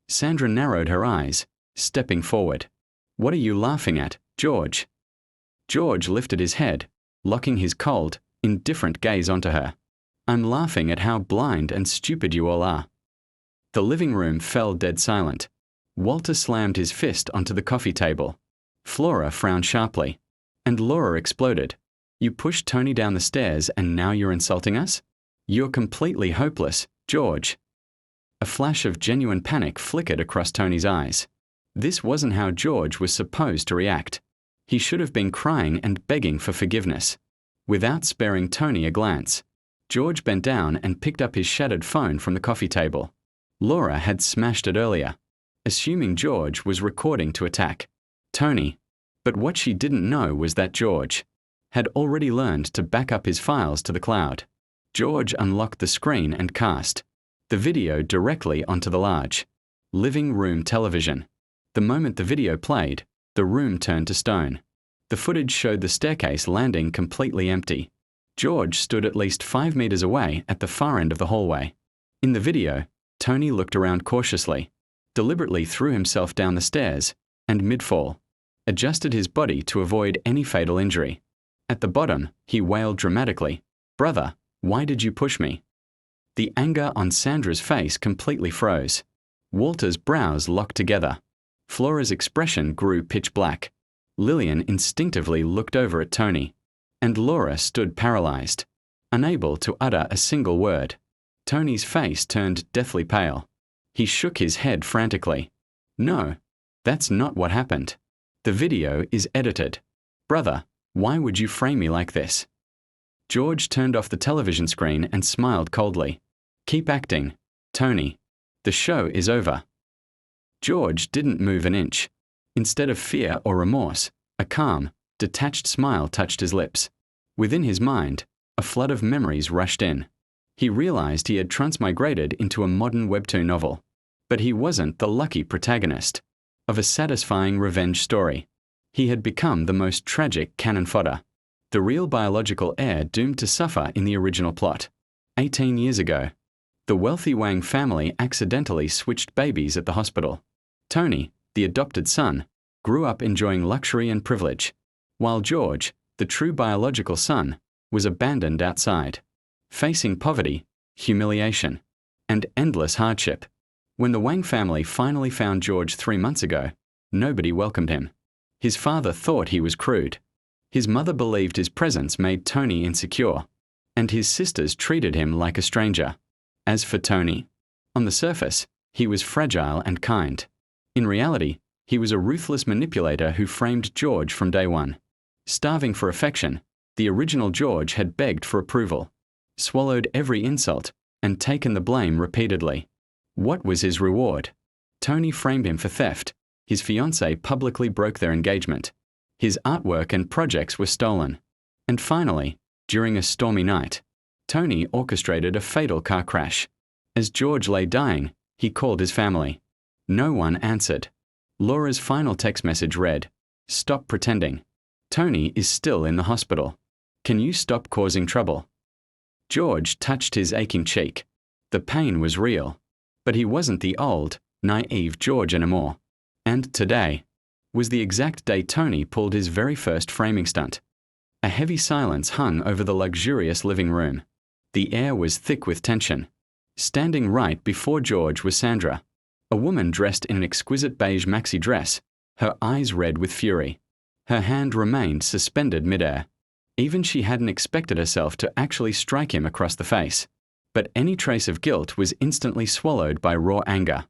Sandra narrowed her eyes, stepping forward. "What are you laughing at, George?" George lifted his head, locking his cold, indifferent gaze onto her. "I'm laughing at how blind and stupid you all are." The living room fell dead silent. Walter slammed his fist onto the coffee table. Flora frowned sharply. And Laura exploded. "You pushed Tony down the stairs and now you're insulting us? You're completely hopeless, George." A flash of genuine panic flickered across Tony's eyes. This wasn't how George was supposed to react. He should have been crying and begging for forgiveness. Without sparing Tony a glance, George bent down and picked up his shattered phone from the coffee table. Laura had smashed it earlier, assuming George was recording to attack Tony. But what she didn't know was that George had already learned to back up his files to the cloud. George unlocked the screen and cast the video directly onto the large living room television. The moment the video played, the room turned to stone. The footage showed the staircase landing completely empty. George stood at least 5 meters away at the far end of the hallway. In the video, Tony looked around cautiously, deliberately threw himself down the stairs, and mid-fall, adjusted his body to avoid any fatal injury. At the bottom, he wailed dramatically, "Brother, why did you push me?" The anger on Sandra's face completely froze. Walter's brows locked together. Flora's expression grew pitch black. Lillian instinctively looked over at Tony, and Laura stood paralyzed, unable to utter a single word. Tony's face turned deathly pale. He shook his head frantically. "No, that's not what happened. The video is edited. Brother, why would you frame me like this?" George turned off the television screen and smiled coldly. "Keep acting, Tony. The show is over." George didn't move an inch. Instead of fear or remorse, a calm, detached smile touched his lips. Within his mind, a flood of memories rushed in. He realized he had transmigrated into a modern Webtoon novel. But he wasn't the lucky protagonist of a satisfying revenge story. He had become the most tragic cannon fodder. The real biological heir doomed to suffer in the original plot. 18 years ago, the wealthy Wang family accidentally switched babies at the hospital. Tony, the adopted son, grew up enjoying luxury and privilege, while George, the true biological son, was abandoned outside, facing poverty, humiliation, and endless hardship. When the Wang family finally found George 3 months ago, nobody welcomed him. His father thought he was crude. His mother believed his presence made Tony insecure, and his sisters treated him like a stranger. As for Tony, on the surface, he was fragile and kind. In reality, he was a ruthless manipulator who framed George from day one. Starving for affection, the original George had begged for approval, swallowed every insult, and taken the blame repeatedly. What was his reward? Tony framed him for theft. His fiancée publicly broke their engagement. His artwork and projects were stolen. And finally, during a stormy night, Tony orchestrated a fatal car crash. As George lay dying, he called his family. No one answered. Laura's final text message read, "Stop pretending. Tony is still in the hospital. Can you stop causing trouble?" George touched his aching cheek. The pain was real, but he wasn't the old, naive George anymore. And today was the exact day Tony pulled his very first framing stunt. A heavy silence hung over the luxurious living room. The air was thick with tension. Standing right before George was Sandra, a woman dressed in an exquisite beige maxi dress, her eyes red with fury. Her hand remained suspended midair. Even she hadn't expected herself to actually strike him across the face. But any trace of guilt was instantly swallowed by raw anger.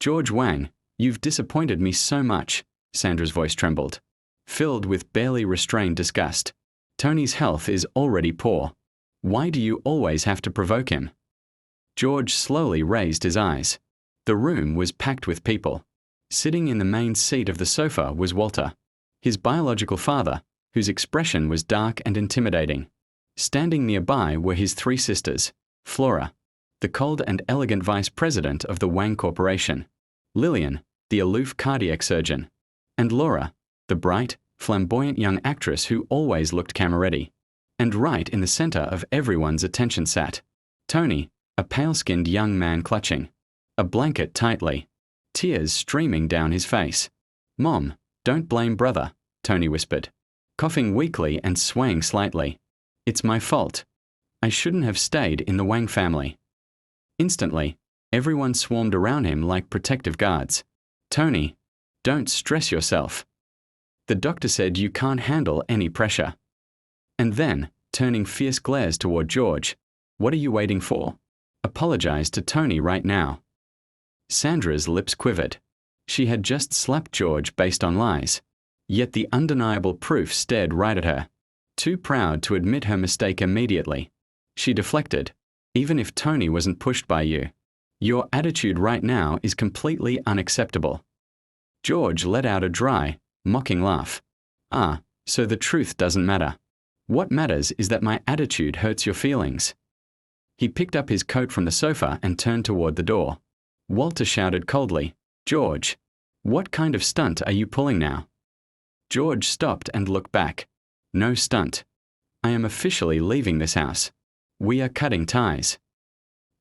"George Wang, you've disappointed me so much," Sandra's voice trembled, filled with barely restrained disgust. "Tony's health is already poor. Why do you always have to provoke him?" George slowly raised his eyes. The room was packed with people. Sitting in the main seat of the sofa was Walter, his biological father, whose expression was dark and intimidating. Standing nearby were his 3 sisters, Flora, the cold and elegant vice president of the Wang Corporation, Lillian, the aloof cardiac surgeon, and Laura, the bright, flamboyant young actress who always looked camera-ready. And right in the center of everyone's attention sat Tony, a pale-skinned young man clutching a blanket tightly. tears streaming down his face. "Mom, don't blame brother," Tony whispered, coughing weakly and swaying slightly. "It's my fault. I shouldn't have stayed in the Wang family." Instantly, everyone swarmed around him like protective guards. "Tony, don't stress yourself. The doctor said you can't handle any pressure." And then, turning fierce glares toward George, "What are you waiting for? Apologize to Tony right now." Sandra's lips quivered. She had just slapped George based on lies. Yet the undeniable proof stared right at her. Too proud to admit her mistake immediately, she deflected. "Even if Tony wasn't pushed by you, your attitude right now is completely unacceptable." George let out a dry, mocking laugh. "Ah, so the truth doesn't matter. What matters is that my attitude hurts your feelings." He picked up his coat from the sofa and turned toward the door. Walter shouted coldly, "George, what kind of stunt are you pulling now?" George stopped and looked back. "No stunt. I am officially leaving this house. We are cutting ties."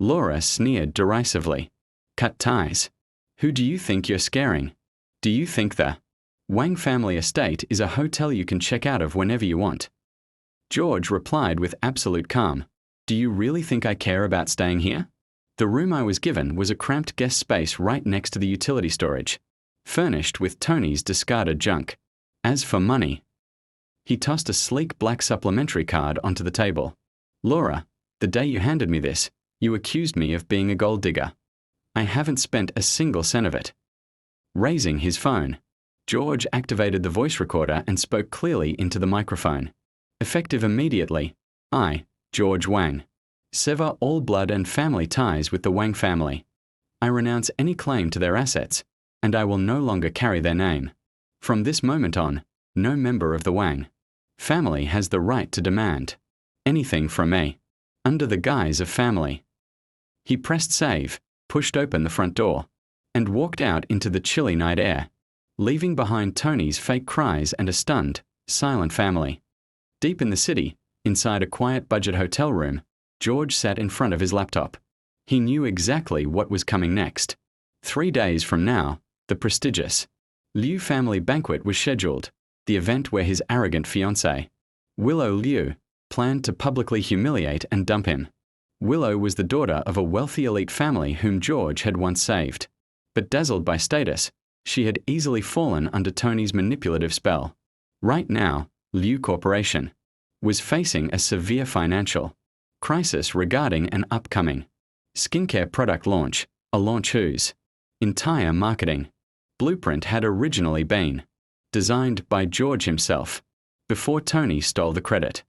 Laura sneered derisively. "Cut ties? Who do you think you're scaring? Do you think the Wang family estate is a hotel you can check out of whenever you want?" George replied with absolute calm, "Do you really think I care about staying here? The room I was given was a cramped guest space right next to the utility storage, furnished with Tony's discarded junk. As for money..." He tossed a sleek black supplementary card onto the table. "Laura, the day you handed me this, you accused me of being a gold digger. I haven't spent a single cent of it." Raising his phone, George activated the voice recorder and spoke clearly into the microphone. "Effective immediately, I, George Wang, sever all blood and family ties with the Wang family. I renounce any claim to their assets, and I will no longer carry their name. From this moment on, no member of the Wang family has the right to demand anything from me, under the guise of family." He pressed save, pushed open the front door, and walked out into the chilly night air, leaving behind Tony's fake cries and a stunned, silent family. Deep in the city, inside a quiet budget hotel room, George sat in front of his laptop. He knew exactly what was coming next. 3 days from now, the prestigious Liu family banquet was scheduled, the event where his arrogant fiancée, Willow Liu, planned to publicly humiliate and dump him. Willow was the daughter of a wealthy elite family whom George had once saved. But dazzled by status, she had easily fallen under Tony's manipulative spell. Right now, Liu Corporation was facing a severe financial crisis regarding an upcoming skincare product launch, a launch whose entire marketing blueprint had originally been designed by George himself, before Tony stole the credit.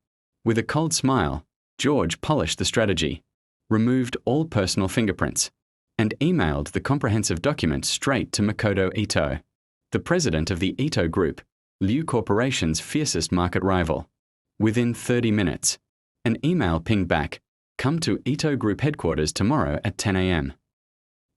With a cold smile, George polished the strategy, removed all personal fingerprints, and emailed the comprehensive document straight to Makoto Ito, the president of the Ito Group, Liu Corporation's fiercest market rival. Within 30 minutes, an email pinged back, "Come to Ito Group headquarters tomorrow at 10 a.m.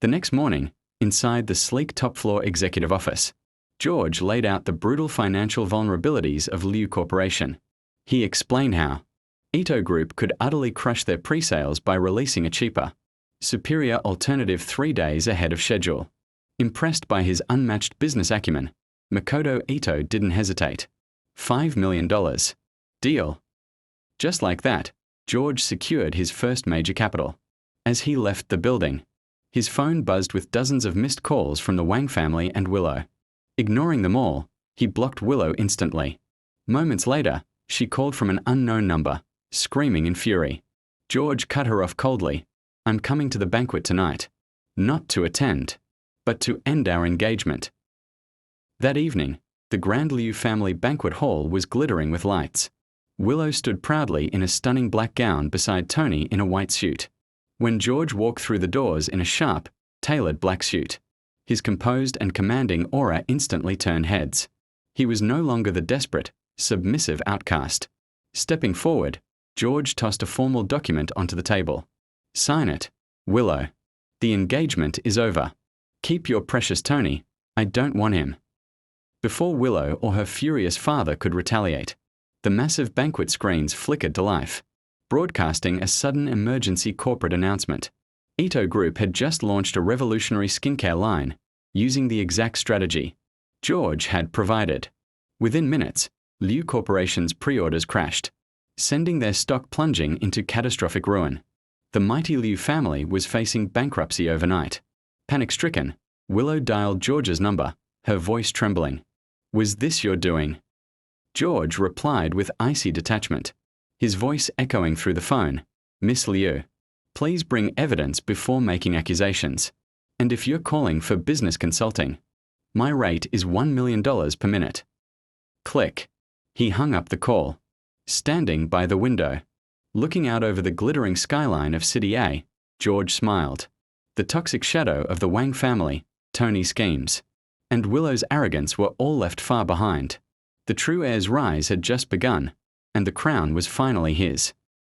The next morning, inside the sleek top-floor executive office, George laid out the brutal financial vulnerabilities of Liu Corporation. He explained how Ito Group could utterly crush their pre-sales by releasing a cheaper, superior alternative 3 days ahead of schedule. Impressed by his unmatched business acumen, Makoto Ito didn't hesitate. $5 million. Deal. Just like that, George secured his first major capital. As he left the building, his phone buzzed with dozens of missed calls from the Wang family and Willow. Ignoring them all, he blocked Willow instantly. Moments later, she called from an unknown number, screaming in fury. George cut her off coldly. "I'm coming to the banquet tonight. Not to attend, but to end our engagement." That evening, the Grand Liu family banquet hall was glittering with lights. Willow stood proudly in a stunning black gown beside Tony in a white suit. When George walked through the doors in a sharp, tailored black suit, his composed and commanding aura instantly turned heads. He was no longer the desperate, submissive outcast. Stepping forward, George tossed a formal document onto the table. "Sign it, Willow. The engagement is over. Keep your precious Tony. I don't want him." Before Willow or her furious father could retaliate, the massive banquet screens flickered to life, broadcasting a sudden emergency corporate announcement. Ito Group had just launched a revolutionary skincare line, using the exact strategy George had provided. Within minutes, Liu Corporation's pre-orders crashed, sending their stock plunging into catastrophic ruin. The mighty Liu family was facing bankruptcy overnight. Panic-stricken, Willow dialed George's number, her voice trembling. "Was this your doing?" George replied with icy detachment, his voice echoing through the phone. "Miss Liu, please bring evidence before making accusations. And if you're calling for business consulting, my rate is $1 million per minute." Click. He hung up the call. Standing by the window, looking out over the glittering skyline of City A, George smiled. The toxic shadow of the Wang family, Tony's schemes, and Willow's arrogance were all left far behind. The true heir's rise had just begun, and the crown was finally his.